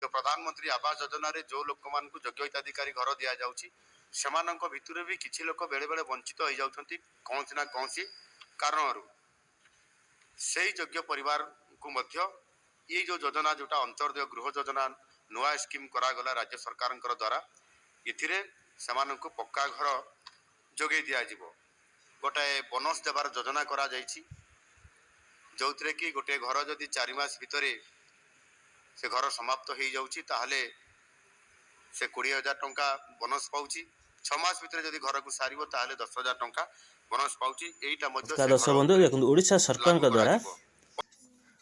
तो प्रधानमंत्री आवास योजना रे जो लोक मान योग्य हिताधिकारी घर दि जाउछि सेमानक भितरे भी किछि लोक बेले बेले वंचित हो जाउछंती कौन ना कौन कारण से योग्य परिवार को मध्य ये जो योजना जोटा अंतर्दय गृह योजना नुआ स्कीम करागला राज्य सरकार द्वारा इथिरे सेमानक पक्का घर जोगे दिया जिवो गोटाए बोनस देवार योजना करा जाइछि जो थे कि गोटे घर जदि 4 मास भितर से घर समाप्त हो जाउछि ताहले से 20,000 टंका बोनस पाउछि 6 मास भितर जदि घर को सारिबो ताहले 10,000 टंका बोनस पाउछि एटा मध्ये से दर्शक बंधु देखो ओडिशा सरकार द्वारा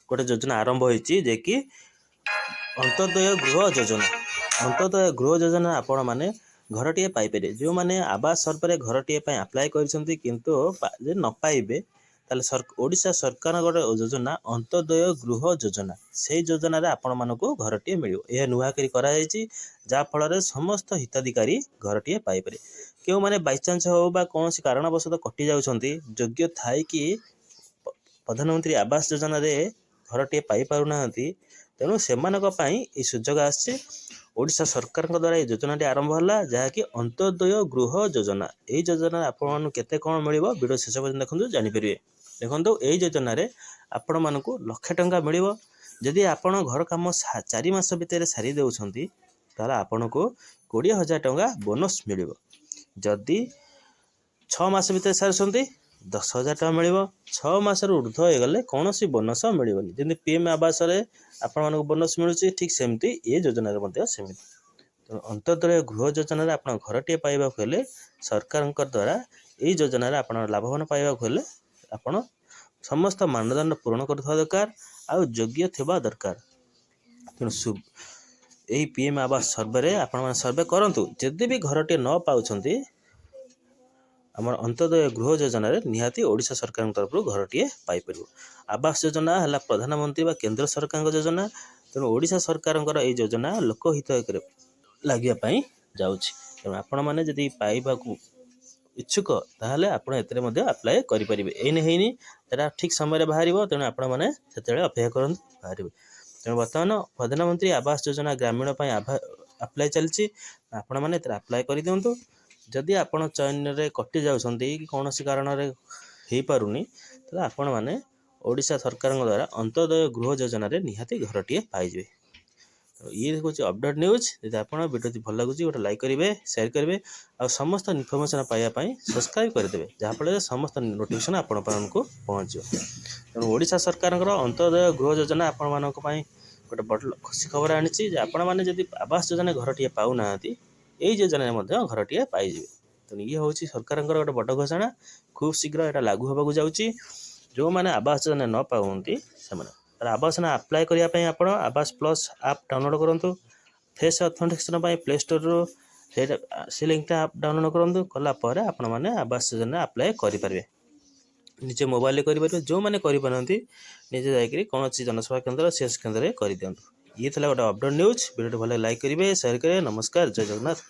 गोटे योजना आरंभ होइछि जे कि अंत्योदय गृह योजना आपण माने घरटीए पाइपर जो मैंने आवास सर्वे घरटीए आप्लाय करछंती किंतु जे न पाइबे ताले ओडिशा सरकार गोटे योजना अंत्योदय गृह योजना से योजना रे आपण मानकु घरटीए मिलियो यह नुआ करी करा जायछि जा फल रे समस्त हिताधिकारी घरटीए पाइपर केउ माने बाय चांस हो बा कोनोसी कारणवशत कटि जाउछंती योग्य थाई कि प्रधानमंत्री आवास योजना रे घरटीए पाई पारुनाहांती तेणु सेमानक पई ए सुजोग आछि ओडिशा सरकार द्वारा ये योजना आरंभ होला जहाँकि अंत्योदय गृह योजना यही योजना आपण केते कौन मिलिबो वीडियो शेष पर्यंत देखंतु जानि परिबे देखंतु एही योजना रे आपण मानकु लाख टंका मिलिबो जदि आपण घर काम 4 मास भितर सारी देउछंती ताला आपनको 20,000 टंका बोनस मिलिबो जदि 6 मास भितर सारछंती 10,000 टंका मिलिबो 6 मास रु ऊर्ध्व हो गले कोनोसी बोनस मिलिबोनी जेंति पीएम आवास रे आपण मानकु बोनस मिलुची ठीक सेमती ये योजना रे मध्ये सेमती तो अंत्योदय गृह योजना रे आपण घरटीए पाइबा हेले सरकार द्वारा ये योजना रे आपण लाभवान पाइबा हेले आपण समस्त मानदंड पूर्ण करथवा दरकार आ योग्य थिबा दरकार तेणु यही पीएम आवास सर्वे रे आपण माने सर्वे करंतु जदि भी घरटीए न पाउछंती आम अंत्योदय गृह योजना रे निहाती ओडिशा सरकार तरफ घरटीए पाइपर आवास योजना है प्रधानमंत्री बा केंद्र सरकार योजना तेणु ओडिशा सरकार ये योजना लोकहित लगे जाऊँगी तेणु आपण मैंने जदि पाइबा इच्छुक ताहले आपण एतरे मध्ये अप्लाई करि परिबे एने हेनी तेरा ठीक समय बाहर तेणु आपण मैंने सेतेबेले अपेक्षा करन बाहर तेणु वर्तमान प्रधानमंत्री आवास योजना ग्रामीण अप्लाई चलछि आपण मैंने अप्लाई कर दिंतु जदि आपण चयन रे कटि जाउछंती कि कोनोसी कारण रे हेई पारुनी त आपण माने ओडिशा सरकार द्वारा अंत्योदय गृह योजना रे निहाती घरटीए पाइबे ये हूँ अपडेट न्यूज यदि आप वीडियो भल लगुच गोटे लाइक करेंगे शेयर करेंगे और समस्त इनफर्मेशन पाइबापी सब्सक्राइब करदे जहाँफल समस्त नोटिफिकेशन आपण पहुँच तेणु ओडिशा सरकार अंत्योदय गृह योजना आपण मानी गोटे बड़ खुशी खबर आनी आपण मैंने जब आवास योजना घरटीए पाऊना यही योजना घरटीए पाइबे तेणु ये हूँ सरकार गोटे बड़ घोषणा खूब शीघ्र यहाँ लागू होगा जाऊँगी जो मैंने आवास योजना न पाती से आवास अप्लाई करने आप आवास प्लस आप डाउनलोड करूँ फेस अथेंटिकेशन प्ले स्टोर से लिंकटा आप डाउनलोड करूँ कलापर आपण मैंने आवास योजना अप्लाई करेंगे निजे मोबाइल करेंगे जो मैंने करपारती निजे जाकि कौन जनसेवा केन्द्र सीएस केन्द्र कर दिखाँ ये गोटे अपडेट न्यूज वीडियो भले लाइक करेंगे शेयर करेंगे नमस्कार जय जगन्नाथ।